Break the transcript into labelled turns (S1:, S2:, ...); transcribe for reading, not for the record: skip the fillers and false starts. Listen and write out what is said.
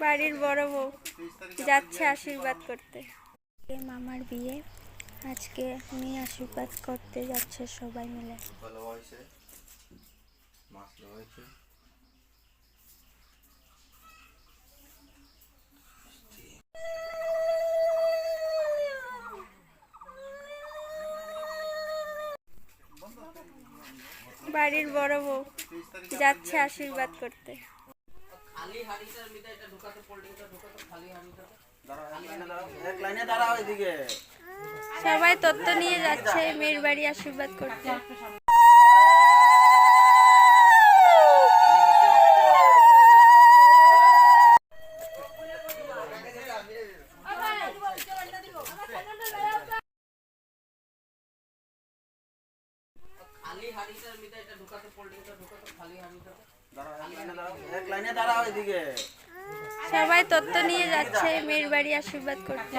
S1: বাড়ির বড় বউ যাচ্ছে আশীর্বাদ করতে। মামার বিয়ে, আজকে উনি আশীর্বাদ করতে যাচ্ছে সবাই মিলে। বাড়ির বড় বউ যাচ্ছে আশীর্বাদ করতে। সবাই তত্ত্ব নিয়ে যাচ্ছে মেয়ের বাড়ি আশীর্বাদ করতে। সবাই তত্ত্ব নিয়ে যাচ্ছে মেয়ের বাড়ি আশীর্বাদ করতে।